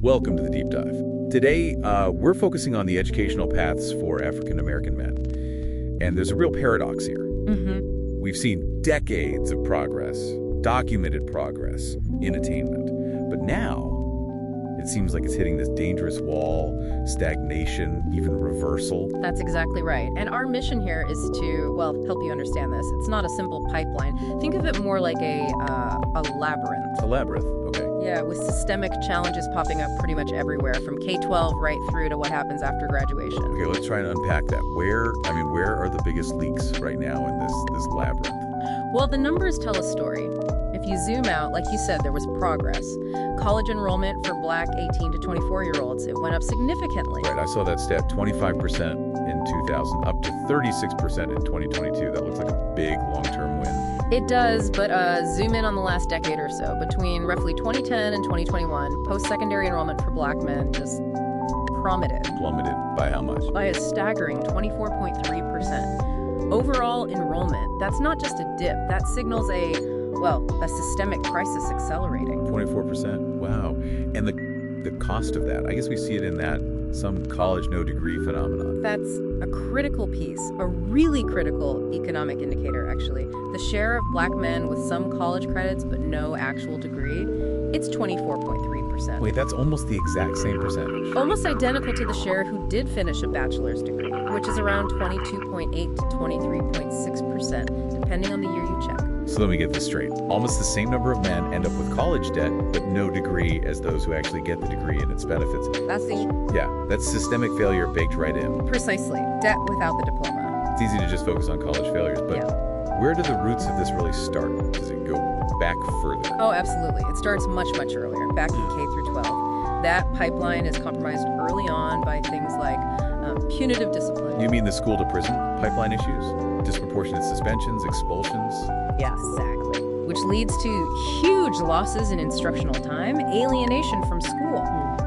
Welcome to the Deep Dive. Today, we're focusing on the educational paths for African American men. And there's a real paradox here. We've seen decades of progress, documented progress in attainment. But now, it seems like it's hitting this dangerous wall, stagnation, even reversal. That's exactly right. And our mission here is to, help you understand this. It's not a simple pipeline. Think of it more like a labyrinth. A labyrinth, okay. Yeah, with systemic challenges popping up pretty much everywhere, from K-12 right through to what happens after graduation. Okay, let's try and unpack that. Where are the biggest leaks right now in this labyrinth? Well, the numbers tell a story. If you zoom out, like you said, there was progress. College enrollment for Black 18 to 24-year-olds, it went up significantly. Right, I saw that stat, 25% in 2000, up to 36% in 2022. That looks like a big long-term win. It does, but zoom in on the last decade or so. Between roughly 2010 and 2021, post-secondary enrollment for Black men just plummeted. Plummeted by how much? By a staggering 24.3%. Overall enrollment, that's not just a dip. That signals a systemic crisis accelerating. 24%? Wow. And the cost of that, I guess we see it in that some college no degree phenomenon. That's a critical piece, a really critical economic indicator, actually. The share of Black men with some college credits but no actual degree, it's 24.3%. Wait, that's almost the exact same percentage. Almost identical to the share who did finish a bachelor's degree, which is around 22.8 to 23.6%, depending on the year you check. So let me get this straight. Almost the same number of men end up with college debt, but no degree as those who actually get the degree and its benefits. That's systemic failure baked right in. Precisely. Debt without the diploma. It's easy to just focus on college failures, but where do the roots of this really start? Does it go back further? Oh, absolutely. It starts much, much earlier, back in K through 12. That pipeline is compromised early on by things like punitive discipline. You mean the school to prison pipeline issues? Disproportionate suspensions, expulsions? Yeah, exactly. Which leads to huge losses in instructional time, alienation from school.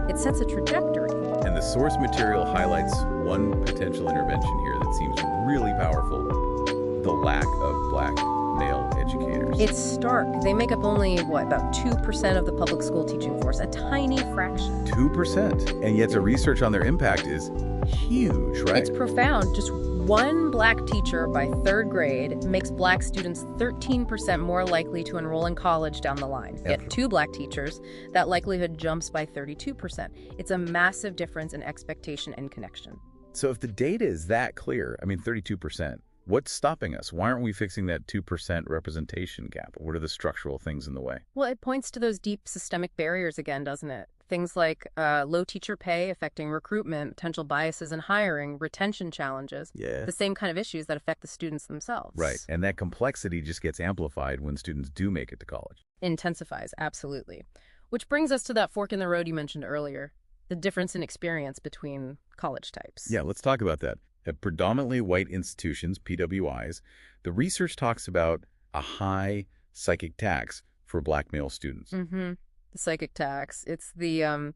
It sets a trajectory. And the source material highlights one potential intervention here that seems really powerful: the lack of Black male educators. It's stark. They make up only, about 2% of the public school teaching force, a tiny fraction. 2%. And yet the research on their impact is huge, right? It's profound. Just one Black teacher by third grade makes Black students 13% more likely to enroll in college down the line. Yet two Black teachers, that likelihood jumps by 32%. It's a massive difference in expectation and connection. So if the data is that clear, 32%, what's stopping us? Why aren't we fixing that 2% representation gap? What are the structural things in the way? Well, it points to those deep systemic barriers again, doesn't it? Things like low teacher pay affecting recruitment, potential biases in hiring, retention challenges. Yeah. The same kind of issues that affect the students themselves. Right. And that complexity just gets amplified when students do make it to college. Intensifies, absolutely. Which brings us to that fork in the road you mentioned earlier, the difference in experience between college types. Yeah, let's talk about that. At predominantly white institutions, PWIs, the research talks about a high psychic tax for Black male students. The psychic tax. It's the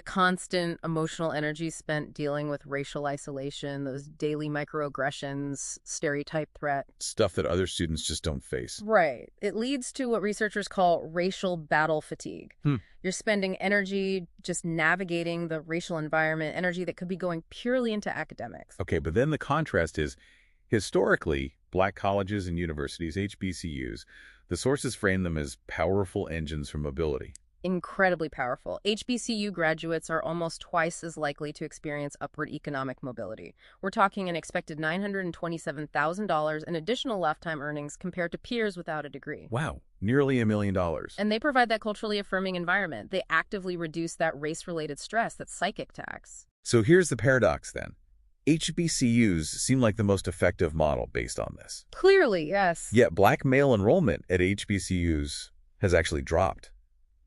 constant emotional energy spent dealing with racial isolation, those daily microaggressions, stereotype threat. Stuff that other students just don't face. Right. It leads to what researchers call racial battle fatigue. You're spending energy just navigating the racial environment, energy that could be going purely into academics. Okay, but then the contrast is, historically, Black colleges and universities, HBCUs, the sources frame them as powerful engines for mobility. Incredibly powerful. HBCU graduates are almost twice as likely to experience upward economic mobility. We're talking an expected $927,000 in additional lifetime earnings compared to peers without a degree. Wow, nearly $1 million. And they provide that culturally affirming environment. They actively reduce that race-related stress, that psychic tax. So here's the paradox then. HBCUs seem like the most effective model based on this. Clearly, yes. Yet Black male enrollment at HBCUs has actually dropped.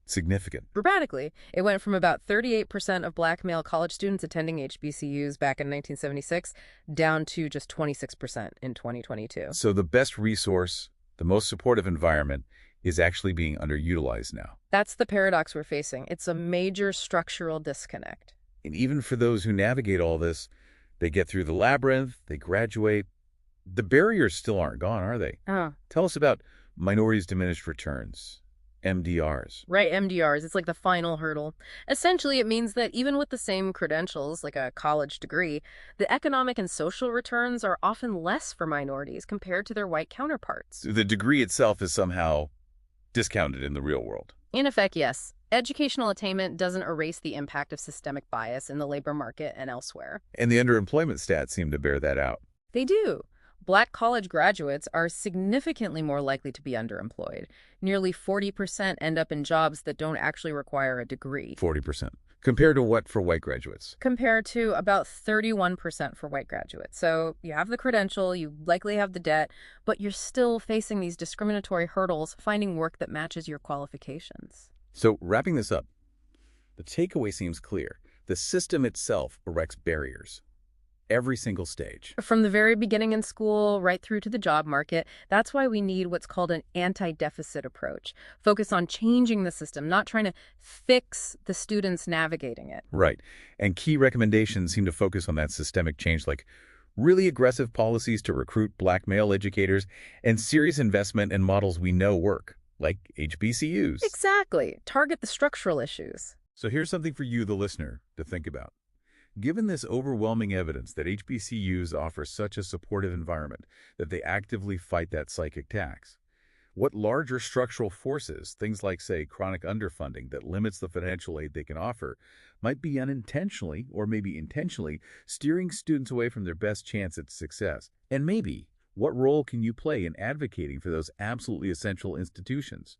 Significant. Dramatically. It went from about 38% of Black male college students attending HBCUs back in 1976 down to just 26% in 2022. So the best resource, the most supportive environment, is actually being underutilized now. That's the paradox we're facing. It's a major structural disconnect. And even for those who navigate all this, they get through the labyrinth, they graduate. The barriers still aren't gone, are they? Tell us about minorities' diminished returns, MDRs. Right, MDRs. It's like the final hurdle. Essentially, it means that even with the same credentials, like a college degree, the economic and social returns are often less for minorities compared to their white counterparts. The degree itself is somehow discounted in the real world. In effect, yes. Educational attainment doesn't erase the impact of systemic bias in the labor market and elsewhere. And the underemployment stats seem to bear that out. They do. Black college graduates are significantly more likely to be underemployed. Nearly 40% end up in jobs that don't actually require a degree. 40%. Compared to what for white graduates? Compared to about 31% for white graduates. So you have the credential, you likely have the debt, but you're still facing these discriminatory hurdles finding work that matches your qualifications. So wrapping this up, the takeaway seems clear. The system itself erects barriers. Every single stage. From the very beginning in school right through to the job market, that's why we need what's called an anti-deficit approach. Focus on changing the system, not trying to fix the students navigating it. Right. And key recommendations seem to focus on that systemic change, like really aggressive policies to recruit black male educators and serious investment in models we know work, like HBCUs. Exactly. Target the structural issues. So here's something for you, the listener, to think about. Given this overwhelming evidence that HBCUs offer such a supportive environment that they actively fight that psychic tax, what larger structural forces, things like, say, chronic underfunding that limits the financial aid they can offer, might be unintentionally or maybe intentionally steering students away from their best chance at success? And maybe, what role can you play in advocating for those absolutely essential institutions?